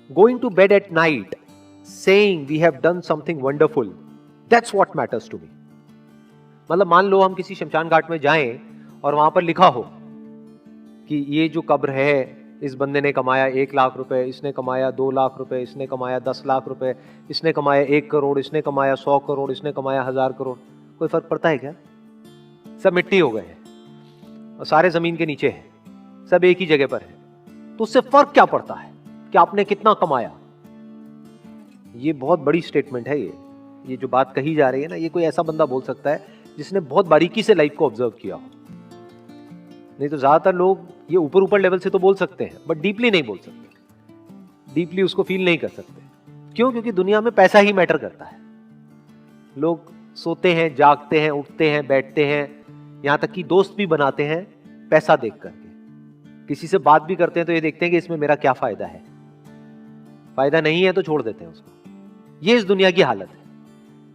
Going to bed at night saying we have done something wonderful, that's what matters to me. मतलब मान लो हम किसी शमशान घाट में जाएं और वहां पर लिखा हो कि ये जो कब्र है, इस बंदे ने कमाया 1 लाख रुपए, इसने कमाया 2 लाख रुपए, इसने कमाया 10 लाख रुपए, इसने कमाया 1 करोड़, इसने कमाया 100 करोड़, इसने कमाया 1000 करोड़, कोई फर्क पड़ता है क्या? सब मिट्टी हो गए हैं और सारे जमीन के नीचे हैं, सब एक ही जगह पर है, तो उससे फर्क क्या पड़ता है कि आपने कितना कमाया? ये बहुत बड़ी स्टेटमेंट है। ये जो बात कही जा रही है ना, ये कोई ऐसा बंदा बोल सकता है जिसने बहुत बारीकी से लाइफ को ऑब्जर्व किया हो। नहीं तो ज्यादातर लोग ये ऊपर ऊपर लेवल से तो बोल सकते हैं, बट डीपली नहीं बोल सकते, डीपली उसको फील नहीं कर सकते। क्यों? क्योंकि दुनिया में पैसा ही मैटर करता है। लोग सोते हैं, जागते हैं, उठते हैं, बैठते हैं, यहां तक कि दोस्त भी बनाते हैं पैसा देख करके। किसी से बात भी करते हैं तो ये देखते हैं कि इसमें मेरा क्या फायदा है, फायदा नहीं है तो छोड़ देते हैं उसको। ये इस दुनिया की हालत है।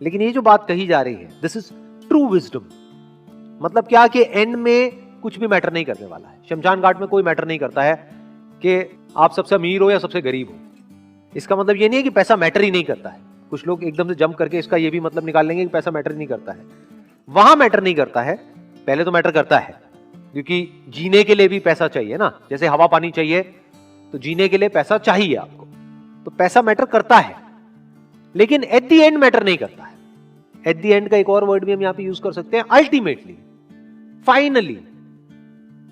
लेकिन ये जो बात कही जा रही है, दिस इज ट्रू विजडम। मतलब क्या कि एंड में कुछ भी मैटर नहीं करने वाला है। शमशान घाट में कोई मैटर नहीं करता है कि आप सबसे अमीर हो या सबसे गरीब हो। इसका मतलब ये नहीं है कि पैसा मैटर ही नहीं करता है। कुछ लोग एकदम से जंप करके इसका ये भी मतलब निकाल लेंगे कि पैसा मैटर ही नहीं करता है। वहां मैटर नहीं करता है, पहले तो मैटर करता है, क्योंकि जीने के लिए भी पैसा चाहिए ना। जैसे हवा पानी चाहिए तो जीने के लिए पैसा चाहिए आपको, तो पैसा मैटर करता है, लेकिन एट द एंड मैटर नहीं करता है। एट द एंड का एक और वर्ड भी हम यहां पे यूज कर सकते हैं, अल्टीमेटली, फाइनली।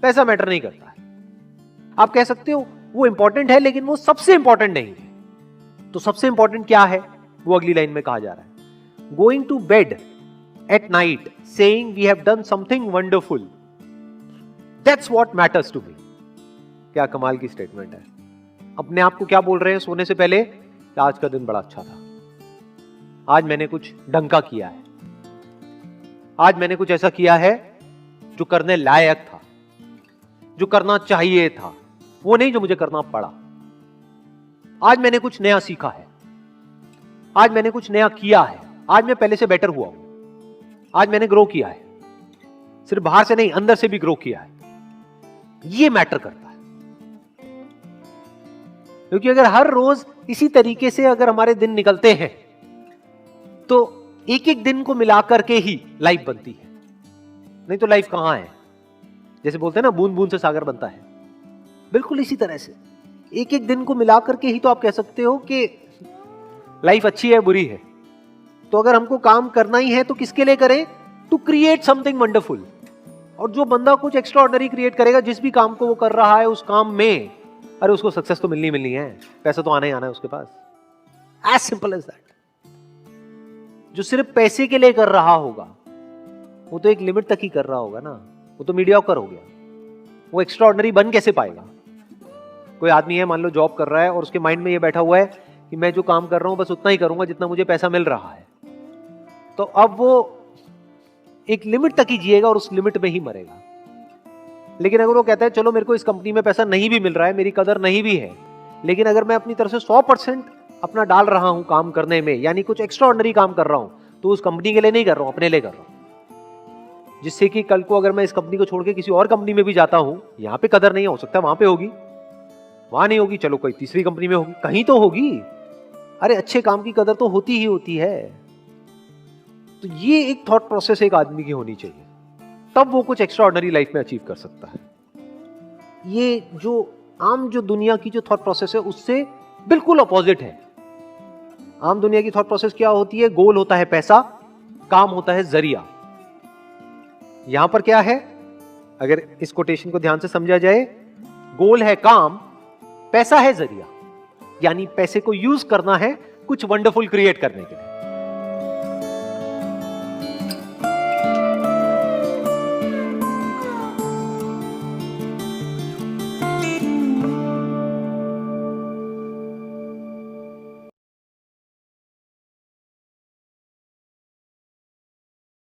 पैसा मैटर नहीं करता है। आप कह सकते हो वो इंपॉर्टेंट है, लेकिन वो सबसे इंपॉर्टेंट नहीं है। तो सबसे इंपॉर्टेंट क्या है, वो अगली लाइन में कहा जा रहा है। Going to bed at night saying we have done something wonderful, that's what matters to me. क्या कमाल की स्टेटमेंट है। अपने आप को क्या बोल रहे हैं सोने से पहले कि आज का दिन बड़ा अच्छा था, आज मैंने कुछ ढंग का किया है, आज मैंने कुछ ऐसा किया है जो करने लायक था, जो करना चाहिए था, वो नहीं जो मुझे करना पड़ा। आज मैंने कुछ नया सीखा है, आज मैंने कुछ नया किया है, आज मैं पहले से बेटर हुआ हूं, आज मैंने ग्रो किया है, सिर्फ बाहर से नहीं अंदर से भी ग्रो किया है। ये मैटर करता है। क्योंकि अगर हर रोज इसी तरीके से अगर हमारे दिन निकलते हैं तो एक एक दिन को मिलाकर के ही लाइफ बनती है, नहीं तो लाइफ कहां है। जैसे बोलते हैं ना, बूंद बूंद से सागर बनता है, बिल्कुल इसी तरह से एक एक दिन को मिलाकर के ही तो आप कह सकते हो कि लाइफ अच्छी है बुरी है। तो अगर हमको काम करना ही है तो किसके लिए करें? To create something wonderful. और जो बंदा कुछ एक्स्ट्राऑर्डिनरी क्रिएट करेगा, जिस भी काम को वो कर रहा है उस काम में, अरे उसको सक्सेस तो मिलनी है, पैसा तो आना ही आना है उसके पास। As simple as that. जो सिर्फ पैसे के लिए कर रहा होगा वो तो एक लिमिट तक ही कर रहा होगा ना, वो तो मीडियोकर हो गया। वो एक्स्ट्राऑर्डिनरी बन कैसे पाएगा? कोई आदमी है, मान लो जॉब कर रहा है और उसके माइंड में ये बैठा हुआ है कि मैं जो काम कर रहा हूं बस उतना ही करूंगा जितना मुझे पैसा मिल रहा है, तो अब वो एक लिमिट तक ही जिएगा और उस लिमिट में ही मरेगा। लेकिन अगर वो कहता है चलो मेरे को इस कंपनी में पैसा नहीं भी मिल रहा है, मेरी कदर नहीं भी है, लेकिन अगर मैं अपनी तरफ से 100% अपना डाल रहा हूं काम करने में, यानी कुछ एक्स्ट्राऑर्डिनरी काम कर रहा हूं, तो उस कंपनी के लिए नहीं कर रहा हूं, अपने लिए कर रहा हूं। जिससे कि कल को अगर मैं इस कंपनी को छोड़ के किसी और कंपनी में भी जाता हूं, यहां पे कदर नहीं हो सकता, वहां पे होगी, वहां नहीं होगी, चलो कोई तीसरी कंपनी में होगी, कहीं तो होगी। अरे अच्छे काम की कदर तो होती ही होती है। तो ये एक थॉट प्रोसेस एक आदमी की होनी चाहिए, तब वो कुछ एक्स्ट्राऑर्डिनरी लाइफ में अचीव कर सकता है। ये जो आम जो दुनिया की जो थॉट प्रोसेस है उससे बिल्कुल अपोजिट है। आम दुनिया की थॉट प्रोसेस क्या होती है? गोल होता है पैसा, काम होता है जरिया। यहां पर क्या है, अगर इस कोटेशन को ध्यान से समझा जाए, गोल है काम, पैसा है जरिया, यानी पैसे को यूज करना है कुछ वंडरफुल क्रिएट करने के लिए।